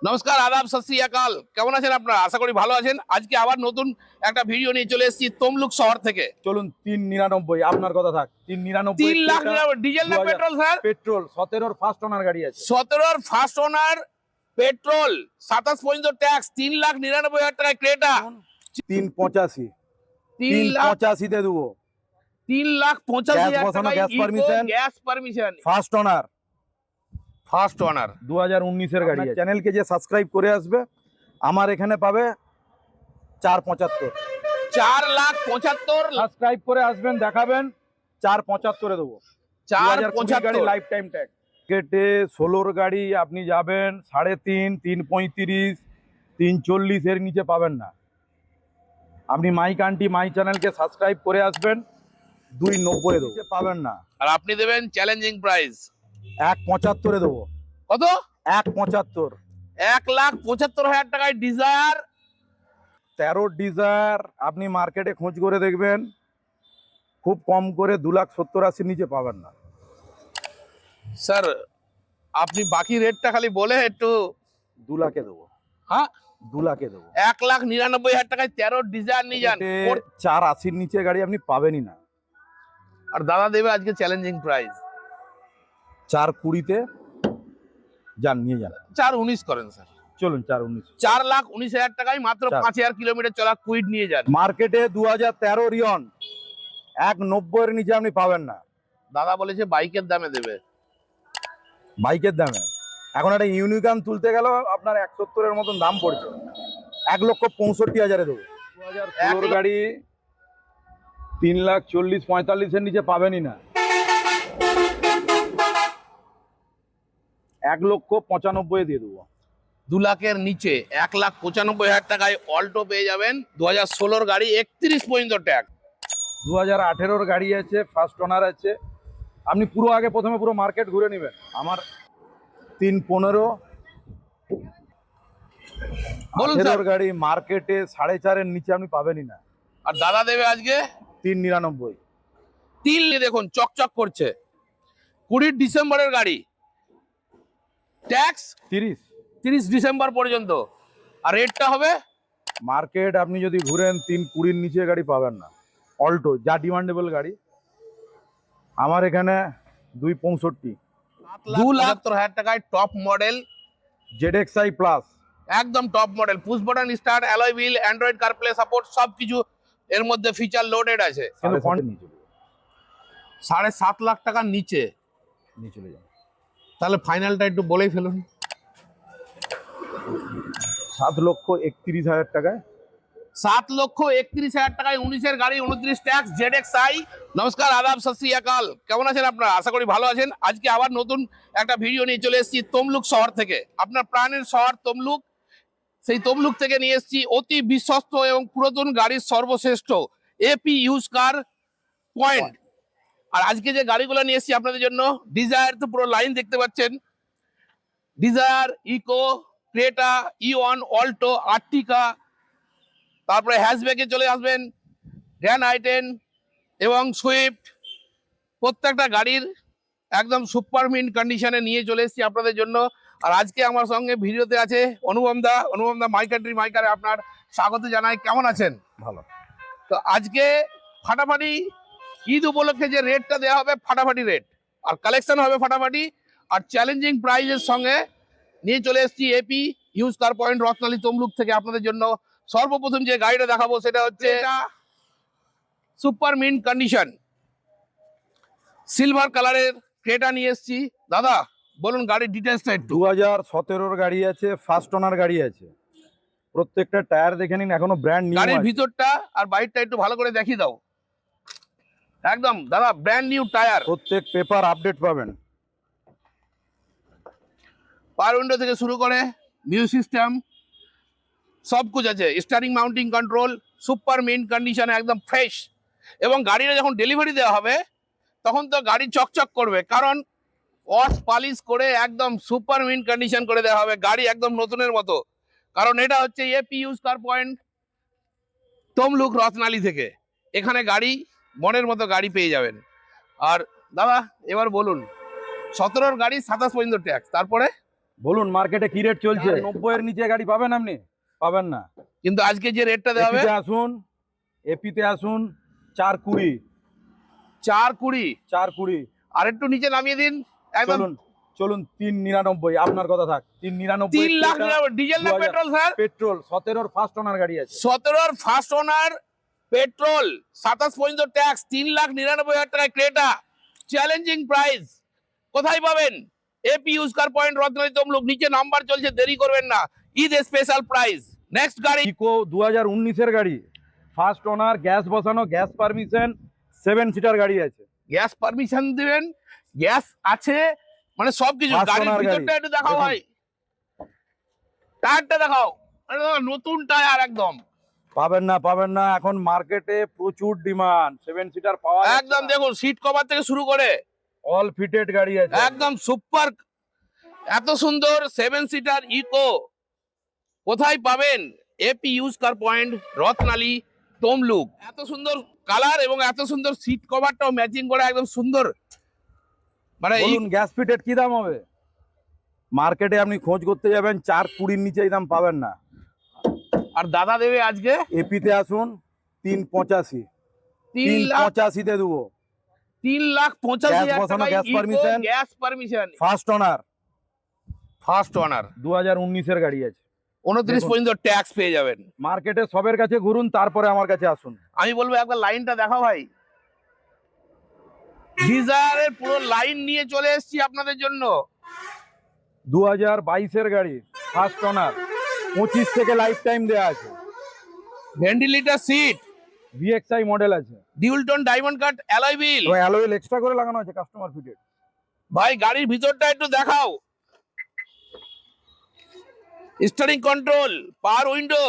নমস্কার, আদাব, সত শ্রী আকাল। কেমন আছেন আপনারা? আশা করি ভালো আছেন। আজকে আবার নতুন একটা ভিডিও নিয়ে চলে এসেছি তমলুক শহর থেকে। চলুন 399 আপনার কথা থাক 399 3,99,000 ডিজেল না petrol sir? Petrol 17 first owner গাড়ি আছে। 17 ফার্স্ট ওনার পেট্রোল, 27 পর্যন্ত ট্যাক্স, 3,99,000 টাকায় ক্রেটা। 385 3,85,000 তে দেবো। 3,85,000 টাকায় gas permission, gas permission, first owner first owner 2019 এর গাড়ি। চ্যানেলকে যে সাবস্ক্রাইব করে আসবে আমার এখানে পাবে 475। 4,75,000 সাবস্ক্রাইব করে আসবেন, দেখাবেন 475 এ দেবো। 4,75,000 গাড়ি লাইফ টাইম ট্যাক্স। কেটে 16 গাড়ি আপনি যাবেন 3.5, 3.35, 3.40 এর নিচে পাবেন না। আপনি মাইক আন্টি মাই চ্যানেলকে সাবস্ক্রাইব করে আসবেন, 290 এ দেবো, পাবেন না। আর আপনি দেবেন চ্যালেঞ্জিং প্রাইস 175 এ দেবো। কত? 175। 1,75,000 টাকায় ডিজায়ার 13 ডিজায়ার আপনি মার্কেটে খোঁজ করে দেখবেন, খুব কম করে 2,70,80 নিচে পাবেন না। স্যার, আপনি বাকি রেটটা খালি বলে একটু। 2 লাখে দেবো। হ্যাঁ, 2 লাখে দেবো। 1,99,000 টাকায় 13 ডিজায়ার নিয়ে যান। 480 নিচে গাড়ি আপনি পাবেনই না। আর দাদা দেবে আজকে চ্যালেঞ্জিং প্রাইস 420-তে যান, নিয়ে যান। 4,19 করেন স্যার। চলুন 419। 4,19,000 টাকায় মাত্র 5,000 কিলোমিটার চলা কুইড নিয়ে যান। মার্কেটে 2013 রিয়ন 190 এর নিচে আপনি পাবেন না। দাদা বলেছে বাইকের দামে দেবে। বাইকের দামে এখন একটা ইউনিকর্ন তুলতে গেল আপনার 170 এর মতন দাম পড়ছে। 1,65,000 দেবো। 2016 গাড়ি 3,40,45 এর নিচে পাবেনই না। 1,95,000 দিয়ে দেবো। 2 লাখের নিচে 1,95,000 টাকায় অল্টো পেয়ে যাবেন। 2016 গাড়ি, 31 পর্যন্ত ট্যাক্স। 2018 গাড়ি আছে, ফার্স্ট ওনার আছে। আপনি পুরো আগে প্রথমে পুরো মার্কেট ঘুরে নেবেন। আমার 315 বলুন স্যার। গাড়ি মার্কেটে 4.5 এর নিচে আপনি পাবেনই না। আর দাদা দেবে আজকে 399। তিল দেখুন চকচক করছে, 20 ডিসেম্বরের গাড়ি, ট্যাক্স 30 ডিসেম্বর পর্যন্ত। আর রেটটা হবে মার্কেট আপনি যদি ঘুরেন 320 নিচে গাড়ি পাবেন না। অল্টো যা ডিমান্ডেবল গাড়ি আমার এখানে 265। 2,72,000 টাকায় টপ মডেল ZXi প্লাস, একদম top model, push button start, alloy wheel, Android CarPlay support, সবকিছু এর মধ্যে ফিচার লোডেড আছে। কিন্তু 7.5 লাখ টাকার নিচে নিয়ে চলে যান। তাহলে ফাইনালটা একটু বলেই ফেলুন। 7,31,000 টাকায়। 7,31,000 টাকায় 19-এর গাড়ি, 29 ট্যাক্স, ZXi। নমস্কার, আদাব, সত শ্রী আকাল। কেমন আছেন আপনারা? আশা করি ভালো আছেন। আজকে আবার নতুন একটা ভিডিও নিয়ে চলে এসেছি তমলুক শহর থেকে, আপনার প্রাণের শহর তমলুক। সেই তমলুক থেকে নিয়ে এসেছি অতি বিশ্বস্ত এবং পুরাতন গাড়ির সর্বশ্রেষ্ঠ এপি ইউজ কার পয়েন্ট। আর আজকে যে গাড়িগুলো নিয়ে এসেছি আপনাদের জন্য, ডিজায়ার তো পুরো লাইন দেখতে পাচ্ছেন। ডিজায়ার, ইকো, ক্রেটা, ইওয়ান, অল্টো, আর্টিকা, তারপরে হ্যাশব্যাকে চলে আসবেন গ্র্যান্ড আইটেন এবং সুইফট। প্রত্যেকটা গাড়ির একদম সুপার মিন্ট কন্ডিশনে নিয়ে চলে এসেছি আপনাদের জন্য। আর আজকে আমার সঙ্গে ভিডিওতে আছে অনুপম দা। মাই কান্ট্রি মাইকারে আপনার স্বাগত জানাই। কেমন আছেন? ভালো। তো আজকে ফাটাফাটি ঈদ উপলক্ষে যে রেটটা দেওয়া হবে, ফাটাফাটি রেট, আর কালেকশন হবে ফাটাফাটি, আর চ্যালেঞ্জিং প্রাইজের সঙ্গে নিয়ে চলে এসেছি AP use car point Ratnali Tamluk থেকে আপনাদের জন্য। সর্বপ্রথম যে গাড়িটা দেখাবো সেটা হচ্ছে সুপার মিন্ট কন্ডিশন সিলভার কালারের ক্রেটা নিয়ে এসেছি। দাদা বলুন গাড়ির ডিটেলসটা একটু। 2017 গাড়ি আছে, ফার্স্ট ওনার গাড়ি আছে। প্রত্যেকটা টায়ার দেখে নিন, এখনো ব্র্যান্ড নিউ। গাড়ির ভিতরটা আর বাইরটা একটু ভালো করে দেখিয়ে দাও। একদম দাদা ব্র্যান্ড নিউ টায়ার, প্রত্যেক পেপার আপডেট পাবেন। পাওয়ার উইন্ডো থেকে শুরু করে মিউজিক সিস্টেম সব কুছ আছে, steering mounting control, super mint condition, একদম ফ্রেশ। এবং গাড়িটা যখন ডেলিভারি দেওয়া হবে তখন তো গাড়ি চকচক করবে, কারণ ওয়াশ পালিশ করে একদম সুপার মিন্ট কন্ডিশন করে দেওয়া হবে। গাড়ি একদম নতুনের মতো, কারণ এটা হচ্ছে AP use car point Tamluk Ratnali থেকে। এখানে গাড়ি মনের মতো গাড়ি পেয়ে যাবেন। আর দাদা এবার বলুন, 17 গাড়ি 27 পর্যন্ত ট্যাক্স, তারপরে বলুন মার্কেটে কি রেট চলছে? 90 এর নিচে গাড়ি পাবেন আপনি? পাবেন না। কিন্তু আজকে যে রেটটা দেওয়া হবে এপিতে আসুন, এপিতে আসুন, 420, 420। 420। আর একটু নিচে নামিয়ে দিন একদম। চলুন চলুন, 399, আপনার কথা থাক। 399, 3,99,000 ডিজেল না 2000 petrol sir? Petrol. 17 first owner গাড়ি আছে। 17 ফার্স্ট ওনার পেট্রোল, 27 পর্যন্ত ট্যাক্স, 3,99,000 টাকায় ক্রেটা, চ্যালেঞ্জিং প্রাইস। কোথায় পাবেন? AP use car point, Ratnali Tamluk. নিচে নাম্বার চলছে, দেরি করবেন না, ঈদ স্পেশাল প্রাইস। নেক্সট গাড়ি ইকো 2019 এর গাড়ি, ফার্স্ট ওনার, গ্যাস বসানো, গ্যাস পারমিশন, 7 সিটার গাড়ি আছে। গ্যাস পারমিশন দিবেন, গ্যাস আছে, মানে সবকিছু। First গাড়ির owner ভিতরটা গাড়ি। একটু দেখাও দেখুন। ভাই, টায়ারটা দেখাও। আরে দাদা, নতুন টায়ার একদম। পাবেন না, পাবেন না। এখন মার্কেটে প্রচুর ডিমান্ড, 7 সিটার পাওয়া যাচ্ছে একদম না। দেখুন, সিট কভার থেকে শুরু করে অল ফিটেড গাড়ি আছে। একদম সুপার। এত সুন্দর 7 সিটার ইকো কোথায় পাবেন? AP use car point, Ratnali Tamluk. এত সুন্দর কালার এবং এত সুন্দর সিট কভারটাও ম্যাচিং করে, একদম সুন্দর। মানে বলুন গ্যাস ফিটেড কি দাম হবে? মার্কেটে আপনি খোঁজ করতে যাবেন, 420 নিচে এই দাম পাবেন না। আর দাদা দেবে আজকে এপিতে আসুন, 385, 3,85,000 385 তে দেবো। 3,85,000 বসানো, টাকায় গ্যাস ইকো, permission। Gas permission, first owner, first owner. 2019 এর গাড়ি আছে। 29 দেখুন। পর্যন্ত ট্যাক্স পেয়ে যাবেন। মার্কেটে সবের কাছে ঘুরুন, তারপরে আমার কাছে আসুন। আমি বলবো একবার লাইনটা দেখাও ভাই। ডিজায়ারের পুরো লাইন নিয়ে চলে এসেছি আপনাদের জন্য। 2022 এর গাড়ি, ফার্স্ট ওনার, 25 থেকে লাইফ টাইম দেওয়া আছে। ভেন্টিলেটর সিট, ভিএক্সআই মডেল আছে। ডিউলটন ডায়মন্ড কাট অ্যালয় হুইল। এবং অ্যালয়েল এক্সট্রা করে লাগানো আছে, কাস্টমার ফিটেড। ভাই গাড়ির ভিতরটা একটু দেখাও। Steering control, power window,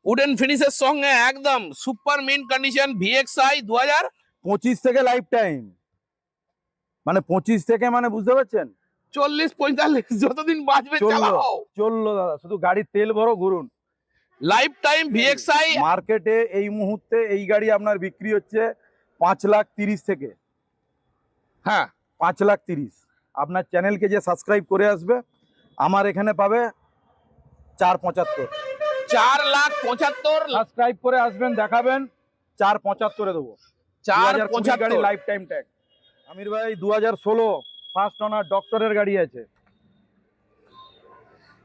wooden ফিনিশের সঙ্গে একদম সুপার মিন কন্ডিশন। ভিএক্সআই 25 থেকে লাইফ টাইম, মানে 25 থেকে, মানে বুঝতে পারছেন? 2040-45 যতদিন বাঁচবে চললো চালাও। চললো দাদা, শুধু গাড়ির তেল ভরো, ঘুরুন। Life time VXi. মার্কেটে এই মুহূর্তে এই গাড়ি আপনার বিক্রি হচ্ছে 5,30,000 থেকে। হ্যাঁ, 5,30,000। আপনার চ্যানেলকে যে সাবস্ক্রাইব করে আসবে, আমার এখানে পাবে 4,75। 4,75,000। সাবস্ক্রাইব করে আসবেন, দেখাবেন, 4,75 দেবো। 4,75,000 গাড়ি লাইফ টাইম ট্যাগ। আমির ভাই 2016 ফার্স্ট ওনার ডক্টরের গাড়ি আছে।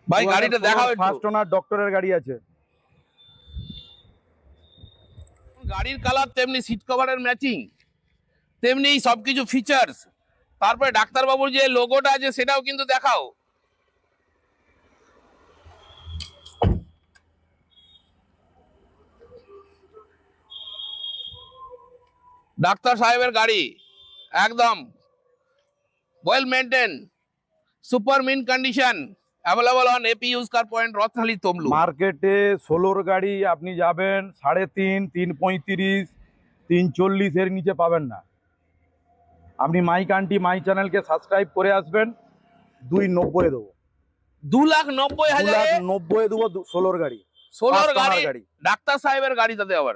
ভাই গাড়িটা দেখাও ফার্স্ট একটু। ওনার ডক্টরের গাড়ি আছে। গাড়ির কালার তেমনি সিট কভারের ম্যাচিং, তেমনি সবকিছু ফিচার্স। তারপরে ডাক্তারবাবুর যে লোগোটা আছে সেটাও কিন্তু দেখাও। ডাক্তার সাহেবের গাড়ি একদম well maintain, super mint condition, available on AP use car point, Ratnali Tamluk. মার্কেটে 16 গাড়ি আপনি যাবেন 3.5, 3.35, 3.40 এর নিচে পাবেন না। আপনি মাইক আন্টি মাই চ্যানেলকে সাবস্ক্রাইব করে আসবেন, 290 দেবো। 2,90,000 290 দেবো। 16 গাড়ি, 16 First owner গাড়ি, গাড়ি। ডাক্তার সাহেবের গাড়ি তাতে আবার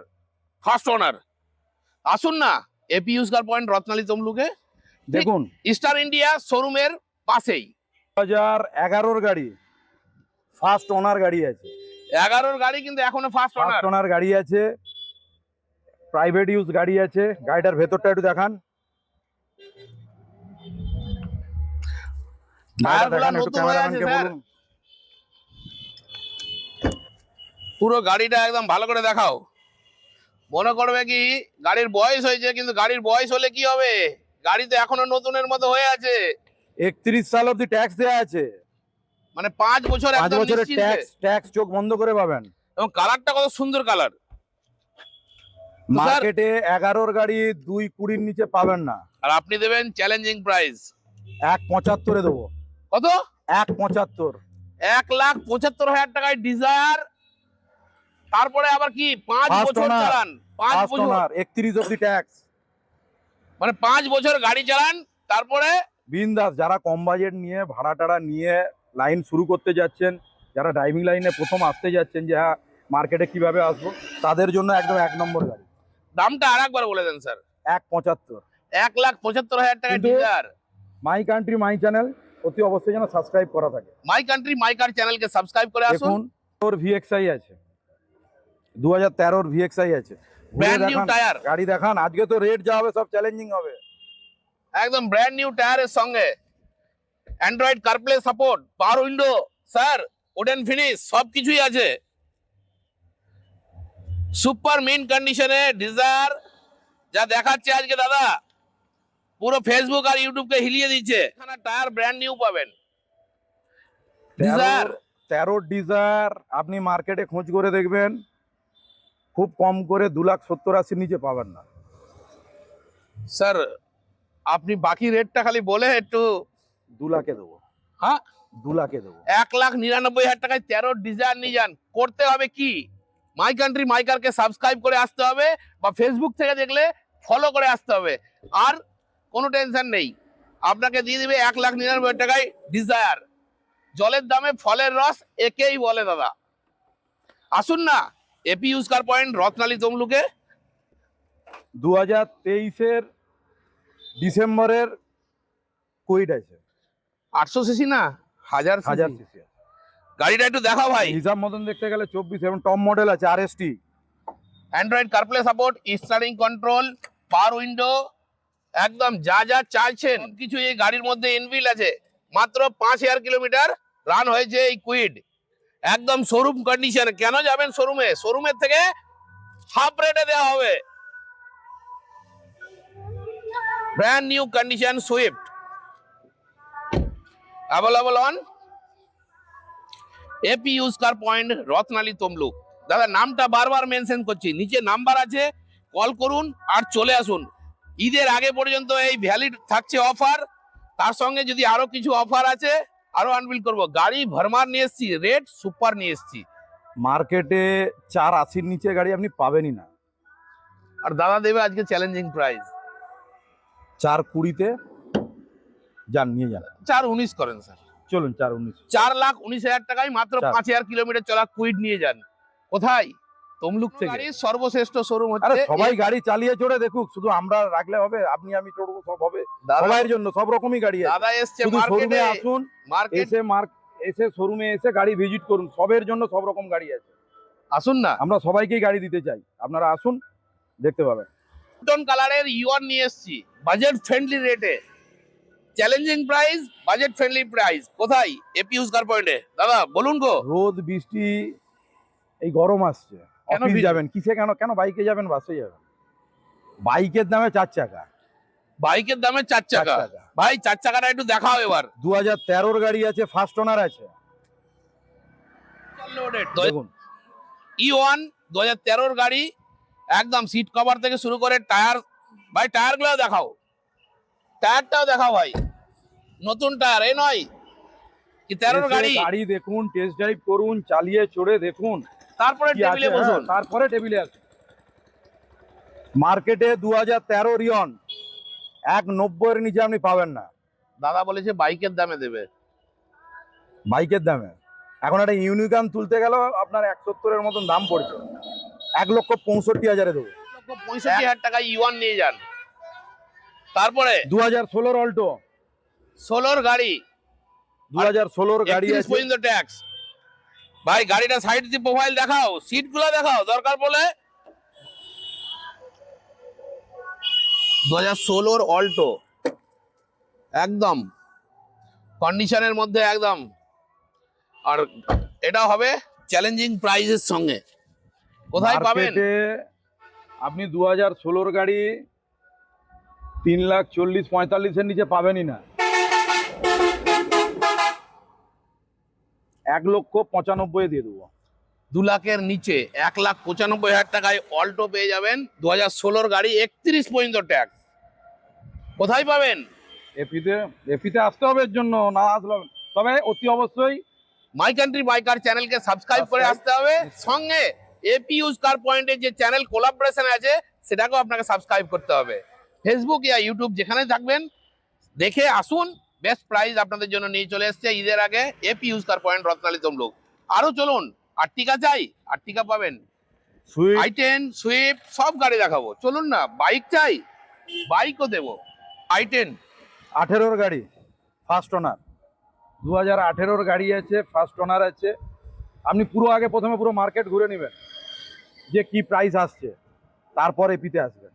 ফার্স্ট ওনার। আসুন না এপি ইউজ কার পয়েন্ট, রত্নালী তমলুকে। দেখুন স্টার ইন্ডিয়া শোরুমের পাশেই। 2011 গাড়ি, ফার্স্ট ওনার গাড়ি আছে। 11 গাড়ি কিন্তু এখনো ফার্স্ট ওনার। ফার্স্ট ওনার গাড়ি আছে, প্রাইভেট ইউজ গাড়ি আছে। গাড়িটার ভেতরটা একটু দেখান। গাড়িটা দেখান একটু, নতুন হয়ে আছে ক্যামেরাম্যানকে স্যার। বলুন। পুরো গাড়িটা একদম ভালো করে দেখাও। মনে করবে কি গাড়ির বয়স হয়েছে, কিন্তু গাড়ির বয়স হলে কি হবে, গাড়ি তো এখনো নতুনের মতো হয়ে আছে। 31 সাল অব্দি ট্যাক্স দেওয়া আছে। মানে 5 বছর 5 একদম বছরের নিশ্চিন্তে। ট্যাক্স চোখ বন্ধ করে পাবেন। এবং কালারটা কত সুন্দর কালার। স্যার- মার্কেটে 11 গাড়ি 220 নিচে পাবেন না। আর আপনি দেবেন চ্যালেঞ্জিং প্রাইস 1,75 দেবো। কত? 1,75। 1,75,000 টাকায় ডিজায়ার। তারপরে আবার কি 5 First বছর owner। চালান, 5 ফার্স্ট বছর, ওনার, 31 অব্দি ট্যাক্স। মানে 5 বছর গাড়ি চালান। তারপরে বিন্দাস, যারা কম বাজেট নিয়ে ভাড়া টাড়া নিয়ে লাইন শুরু করতে যাচ্ছেন, যারা ড্রাইভিং লাইনে প্রথম আসতে যাচ্ছেন, যে হ্যাঁ মার্কেটে কিভাবে আসবো, তাদের জন্য একদম 1 নম্বর গাড়ি। দামটা আরেকবার বলে দেন স্যার। 1,75। 1,75,000 টাকা কিন্তু- desire. My country my channel, অতি অবশ্যই যেন সাবস্ক্রাইব করা থাকে। মাই কান্ট্রি মাই কার চ্যানেলকে সাবস্ক্রাইব করে আসুন। দেখুন ওর ভিএক্সআই আছে, 2013 ভিএক্সআই আছে, ঘুরে ব্র্যান্ড নিউ দেখান, টায়ার, গাড়ি দেখান। আজকে তো রেট যা হবে সব চ্যালেঞ্জিং হবে। একদম ব্র্যান্ড নিউ টায়ারের সঙ্গে অ্যান্ড্রয়েড কারপ্লে সাপোর্ট, পাওয়ার উইন্ডো, স্যার ওডেন ফিনিশ সবকিছুই আছে। সুপার মিন কন্ডিশনে ডিজায়ার যা দেখাচ্ছে আজকে দাদা, পুরো ফেসবুক আর ইউটিউবকে হিলিয়ে দিচ্ছে। এখানে টায়ার ব্র্যান্ড নিউ পাবেন। ডিজায়ার 13 ডিজায়ার আপনি মার্কেটে খোঁজ করে দেখবেন, খুব কম করে 2,70,80 নিচে পাবেন না। স্যার আপনি বাকি রেটটা খালি বলে একটু। 2 লাখে দেবো, হ্যাঁ 2 লাখে দেবো। 1,99,000 টাকায় 13 ডিজায়ার নিয়ে যান। করতে হবে কি, মাই কান্ট্রি মাই কারকে সাবস্ক্রাইব করে আসতে হবে, বা ফেসবুক থেকে দেখলে ফলো করে আসতে হবে। আর কোনো টেনশন নেই, আপনাকে দিয়ে দিবে 1,99,000 টাকায় ডিজায়ার। জলের দামে ফলের রস, একেই বলে দাদা। আসুন না এপি ইউজ কার পয়েন্ট রত্নালী তমলুকে। 2023-এর ডিসেম্বরের কুইড আছে, 800 সিসি না 1000 1000 সিসি সিসি। গাড়িটা একটু দেখাও ভাই। হিসাব মতন দেখতে গেলে 24 এবং টপ মডেল আছে RST. Android CarPlay support, steering control, power window, একদম যা যা চাইছেন কিছু এই গাড়ির মধ্যে ইনবিল্ট আছে। মাত্র 5,000 কিলোমিটার রান হয়েছে এই কুইড, একদম শোরুম কন্ডিশন। কেন যাবেন শোরুমে? শোরুমের থেকে হাফ রেটে দেওয়া হবে। Brand new condition Swift available on AP use car point Ratnali Tamluk. দাদা নামটা বারবার মেনশন করছি, নিচে নাম্বার আছে, কল করুন আর চলে আসুন। ঈদের আগে পর্যন্ত এই ভ্যালিড থাকছে অফার, তার সঙ্গে যদি আরো কিছু অফার আছে আরো আনবিল করব। গাড়ি ভরমার নিয়ে এসছি, রেট সুপার নিয়ে এসছি। মার্কেটে 480-র নিচে গাড়ি আপনি পাবেনই না। আর দাদা দেবে আজকে চ্যালেঞ্জিং প্রাইস 420-তে যান, নিয়ে যান। 4,19 করেন স্যার। চলুন 419। 4,19,000 টাকায় মাত্র 5,000 কিলোমিটার চলা কুইড নিয়ে যান। কোথায়? তমলুক থেকে। গাড়ির সর্বশ্রেষ্ঠ শোরুম আরে হচ্ছে। সবাই গাড়ি চালিয়ে চড়ে দেখুক, শুধু আমরা রাখলে হবে? আপনি আমি চড়বো, সব হবে। দাদা- সবাইয়ের জন্য সব রকমই গাড়ি আছে। দাদা এসছে শুধু শোরুমে মার্কেটে, আসুন, মার্কেট এসে শোরুমে এসে গাড়ি ভিজিট করুন, সবের জন্য সব রকম গাড়ি আছে। আসুন না। আমরা সবাইকেই গাড়ি দিতে চাই, আপনারা আসুন, দেখতে পাবেন। টন কালারের ইওয়ান নিয়ে এসেছি বাজেট ফ্রেন্ডলি রেটে। Challenging price, budget friendly price. কোথায়? এপি ইউজ কার পয়েন্টে। দাদা বলুন গো। রোদ বৃষ্টি, এই গরম আসছে, কেন অফিস ভিজে? যাবেন কিসে? কেন কেন বাইকে যাবেন, বাসে যাবেন? বাইকের দামে 4 চাকা, বাইকের দামে 4 চাকা। 4 চাকা। ভাই 4 চাকাটা একটু দেখাও এবার। 2013-র গাড়ি আছে, ফার্স্ট ওনার আছে। দেখুন ইওয়ান 2013-র গাড়ি, একদম সিট কভার থেকে শুরু করে টায়ার। ভাই টায়ারগুলো দেখাও, টায়ারটাও দেখাও ভাই। নতুন টায়ার, এ নয় কি 13-র এসে গাড়ি। গাড়ি দেখুন, টেস্ট ড্রাইভ করুন, চালিয়ে চড়ে দেখুন তারপরে কি টেবিলে আছে, বসুন। হ্যাঁ, তারপরে টেবিলে আছে। মার্কেটে 2013 রিয়ন 190-এর নিচে আপনি পাবেন না। দাদা বলেছে বাইকের দামে দেবে। বাইকের দামে এখন একটা ইউনিকর্ন তুলতে গেল আপনার 170-এর মতন দাম পড়ছে, 1,65,000-এ দেবো। 65,000 টাকায় ইওয়ান নিয়ে যান। তারপরে 2016-র অল্টো, 16-র গাড়ি, 2016-র গাড়ি 31 আছে। পর্যন্ত ট্যাক্স। ভাই গাড়িটা সাইড দিয়ে প্রোফাইল দেখাও, সিট গুলো দেখাও দরকার পড়লে। 2016-র অল্টো একদম কন্ডিশনের মধ্যে একদম। আর এটা হবে চ্যালেঞ্জিং প্রাইসের সঙ্গে। কোথায় পাবেন? মার্কেটে আপনি 2016-র গাড়ি 3,40,45-এর নিচে পাবেনই না। 1,95,000 দিয়ে দেবো। 2 লাখের নিচে 1,95,000 টাকায় অল্টো পেয়ে যাবেন। 2016-র গাড়ি, 31 পর্যন্ত ট্যাক্স। কোথায় পাবেন? এপিতে আসতে হবে, এর জন্য না আসলে হবে না। তবে অতি অবশ্যই মাই কান্ট্রি মাই কার চ্যানেলকে সাবস্ক্রাইব করে আসতে হবে। সঙ্গে এপি ইউজ কার পয়েন্টের যে চ্যানেল কোলাবোরেশন আছে সেটাকেও আপনাকে সাবস্ক্রাইব করতে হবে। ফেসবুক ইয়া ইউটিউব যেখানে থাকবেন দেখে আসুন। বেস্ট প্রাইস আপনাদের জন্য নিয়ে চলে এসেছে ঈদের আগে AP use car point Ratnali Tamluk. আরো চলুন, আর্টিকা চাই, আর্টিকা পাবেন। সুইফট, i10, সুইফট সব গাড়ি দেখাবো। চলুন না। বাইক চাই, বাইকও দেবো। i10 18-র গাড়ি ফার্স্ট ওনার, 2018-র গাড়ি আছে, ফার্স্ট ওনার আছে। আপনি প্রথমে পুরো মার্কেট ঘুরে নেবেন যে কি প্রাইস আসছে, তারপর এপিতে আসবেন।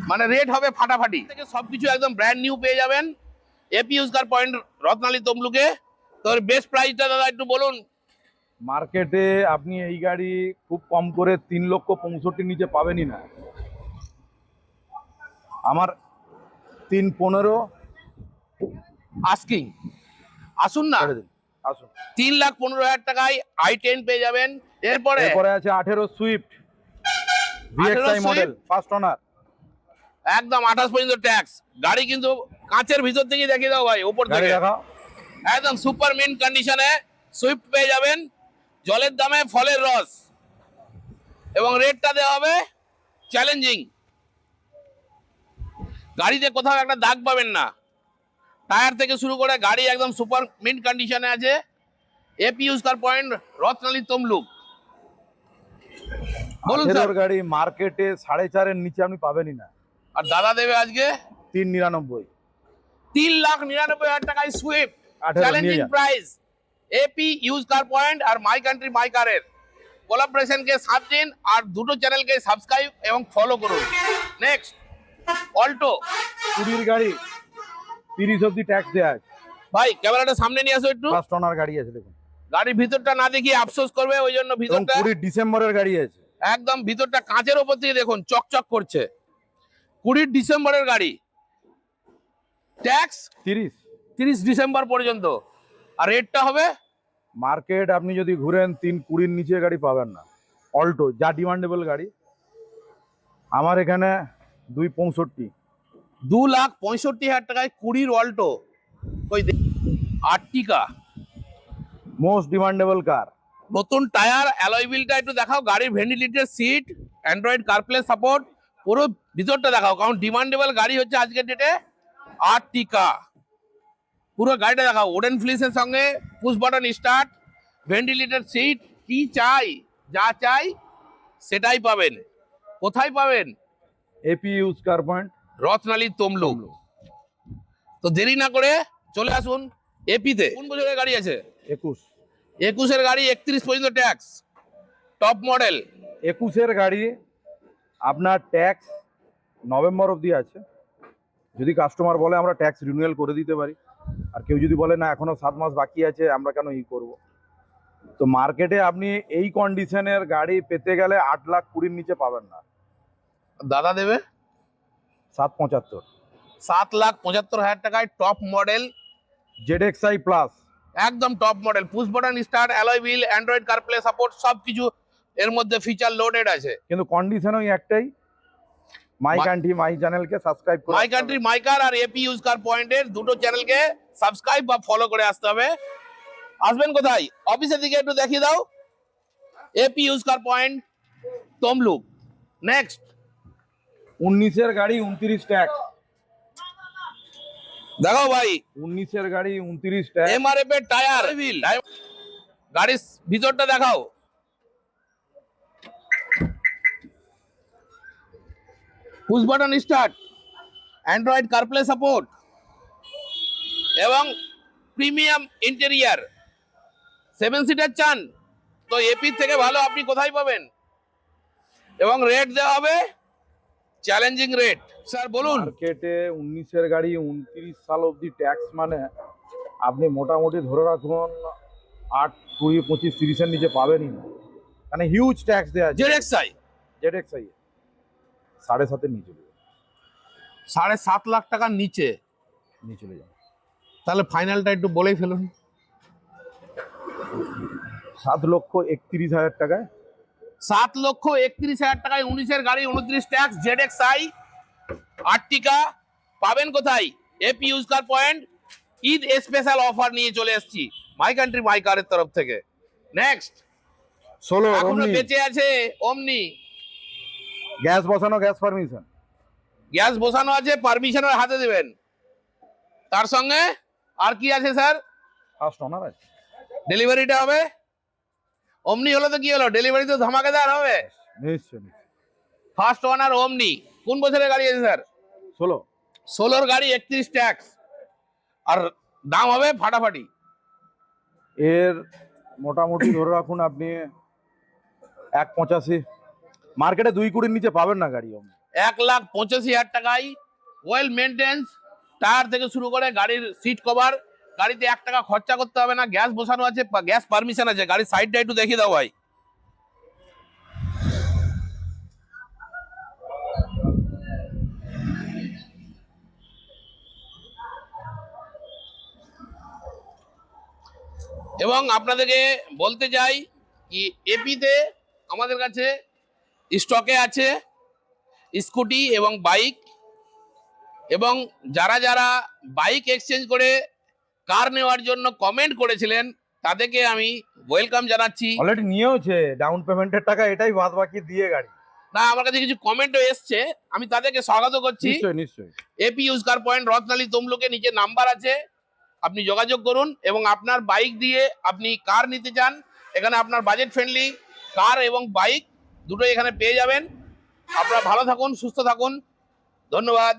মানে রেট হবে ফাটাফাটি থেকে সবকিছু একদম ব্র্যান্ড নিউ পেয়ে যাবেন এপি ইউজ কার পয়েন্ট রত্নালী তমলুকে। তো বেস্ট প্রাইসটা দাদা একটু বলুন। মার্কেটে আপনি এই গাড়ি খুব কম করে 3,65,000 নিচে পাবেনই না। আমার 3,15 আস্কিং, আসুন না, ছেড়ে দিন, আসুন। 3,15,000 টাকায় i10 পেয়ে যাবেন। এরপরে এরপরে আছে 18 Swift VXI model, first owner. একদম 28 পর্যন্ত ট্যাক্স। গাড়ি কিন্তু কাঁচের ভিতর থেকে দেখিয়ে দাও ভাই, উপর গাড়ি থেকে দেখাও। একদম সুপার মিন্ট কন্ডিশনে সুইফট পেয়ে যাবেন, জলের দামে ফলের রস, এবং রেটটা দেওয়া হবে চ্যালেঞ্জিং। গাড়িতে কোথাও একটা দাগ পাবেন না, টায়ার থেকে শুরু করে গাড়ি একদম সুপার মিন্ট কন্ডিশনে আছে। AP use car point Ratnali Tamluk. বলুন স্যার। 18-র গাড়ি মার্কেটে 4.5-এর নিচে আপনি পাবেনই না। আর দাদা দেবে আজকে 3,99। 3,99,000 টাকায় সুইফট, 18 চ্যালেঞ্জিং নিয়ে যান। Price. AP use car point আর মাই কান্ট্রি মাই কারের কোলাবোরেশনকে সাথ দিন, আর দুটো চ্যানেলকে সাবস্ক্রাইব এবং ফলো করুন। Next Alto. 20-র গাড়ি 30 অব্দি ট্যাক্স দেওয়া আছে। ভাই ক্যামেরাটা সামনে নিয়ে আসো একটু। ফার্স্ট ওনার গাড়ি আছে, দেখুন। গাড়ির ভিতরটা না দেখিয়ে আফসোস করবে, ওই জন্য এবং ভিতরটা 20 ডিসেম্বরের গাড়ি আছে। একদম ভিতরটা কাঁচের ওপর থেকে দেখুন চকচক করছে। 20 ডিসেম্বরের গাড়ি, ট্যাক্স 30 ডিসেম্বর পর্যন্ত, আর রেটটা হবে মার্কেট আপনি যদি ঘুরেন 3,20-র নিচে গাড়ি পাবেন না। অল্টো যা ডিমান্ডেবল গাড়ি, আমার এখানে 2,65। 2,65,000 টাকায় 20 অল্টো। ওই আর্টিকা, মোস্ট ডিমান্ডেবল কার। নতুন টায়ার, অ্যালয় হুইলটা একটু দেখাও, গাড়ির ventilated seat, Android CarPlay support, পুরো ভিতরটা দেখাও, কারণ ডিমান্ডেবল গাড়ি হচ্ছে আজকের ডেটে আর্টিকা। পুরো গাড়িটা দেখাও, ওডেন ফ্লিসের সঙ্গে push button start, ventilated seat, কি চাই, যা চাই সেটাই পাবেন। কোথায় পাবেন? AP use car point Ratnali Tamluk. তো দেরি না করে চলে আসুন এপিতে। কোন বছরের গাড়ি আছে? 21। 21-এর গাড়ি 31 পর্যন্ত ট্যাক্স, টপ মডেল। 21-এর গাড়ি আপনার ট্যাক্স নভেম্বর অবধি আছে। যদি কাস্টমার বলে আমরা ট্যাক্স রিনিউয়াল করে দিতে পারি, আর কেউ যদি বলে না এখনো 7 মাস বাকি আছে, আমরা কেন করব। তো মার্কেটে আপনি এই কন্ডিশনের গাড়ি পেতে গেলে 8,20,000-র নিচে পাবেন না। দাদা দেবে 7,75। 7,75,000 টাকায় টপ মডেল ZXi প্লাস, একদম top model, push button start, alloy wheel, Android CarPlay support, সবকিছু এর মধ্যে ফিচার লোডেড আছে। কিন্তু কন্ডিশন ওই একটাই, মাই কান্ট্রি মাই চ্যানেলকে সাবস্ক্রাইব করে মাই কান্ট্রি মাই কার আর এপি ইউজ কার পয়েন্টের দুটো চ্যানেলকে সাবস্ক্রাইব বা ফলো করে আসতে হবে। আসবেন কোথায়? অফিসের দিকে একটু দেখিয়ে দাও, AP use car point Tamluk. Next 19-এর গাড়ি 29 ট্যাক্স। দেখো ভাই, 19-এর গাড়ি 29 ট্যাক্স। এমআরএফ এর টায়ার হুইল, গাড়ির ভিতরটা দেখাও, push button start, Android CarPlay support এবং প্রিমিয়াম ইন্টেরিয়ার। 7 সিটার চান তো এপি থেকে ভালো আপনি কোথায় পাবেন? এবং রেট দেওয়া হবে চ্যালেঞ্জিং রেট। স্যার বলুন। মার্কেটে 19-এর গাড়ি 29 সাল অবধি ট্যাক্স, মানে আপনি মোটামুটি ধরে রাখুন 8, 20, 25, 30-এর নিচে পাবেনই না, মানে হিউজ ট্যাক্স দেওয়া আছে। জেডএক্সআই ZXi 7.5-এর নিচে 7.5 লাখ টাকার নিচে নিয়ে চলে যান। তাহলে ফাইনালটা একটু বলেই ফেলুন। 7,31,000 টাকায় 7,31,000 টাকায় 19-এর গাড়ি, 29 ট্যাক্স, ZXi আর্টিকা পাবেন কোথায়? AP use car point Eid special offer নিয়ে চলে এসেছি মাই কান্ট্রি মাই কারের তরফ থেকে। নেক্সট 16 এখনো Omni, বেঁচে আছে ওমনি, গ্যাস বসানো, গ্যাস পারমিশন। গ্যাস বসানো আছে, পারমিশনের হাতে দেবেন। তার সঙ্গে আর কি আছে স্যার? ফার্স্ট ওনার আছে। ডেলিভারিটা হবে। ওমনি হলো তো কি হলো, ডেলিভারি তো ধামাকাদার হবে। নিশ্চয়। ফার্স্ট ওনার ওমনি। কোন বছরের গাড়ি আছে স্যার? 16। 16-র গাড়ি 31 ট্যাক্স, আর দাম হবে ফাটাফাটি। এর মোটামুটি ধরে রাখুন আপনি 1.85, মার্কেটে 2 কোটির নিচে পাবেন না গাড়ি। 1,85,000 টাকায় ওয়েল মেনটেন্স, টায়ার থেকে শুরু করে গাড়ির সিট কভার, গাড়িতে 1 টাকা খরচা করতে হবে না, গ্যাস বসানো আছে, গ্যাস পারমিশন আছে। গাড়ির সাইডটা একটু দেখিয়ে দাও ভাই। এবং আপনাদেরকে বলতে চাই কি এপিতে আমাদের কাছে স্টকে আছে স্কুটি এবং বাইক, এবং যারা যারা বাইক এক্সচেঞ্জ করে কার নেওয়ার জন্য কমেন্ট করেছিলেন তাদেরকে আমি ওয়েলকাম জানাচ্ছি। অলরেডি নিয়েওছে, ডাউন পেমেন্টের টাকা এটাই বাদ বাকি দিয়ে গাড়ি। না, আমার কাছে কিছু কমেন্টও এসছে, আমি তাদেরকে স্বাগত করছি। নিশ্চয়ই নিশ্চয়ই। এপি ইউজ কার পয়েন্ট রত্নালী তমলুকে নিচে নাম্বার আছে, আপনি যোগাযোগ করুন এবং আপনার বাইক দিয়ে আপনি কার নিতে চান, এখানে আপনার বাজেট ফ্রেন্ডলি কার এবং বাইক দুটোই এখানে পেয়ে যাবেন। আপনারা ভালো থাকুন, সুস্থ থাকুন, ধন্যবাদ।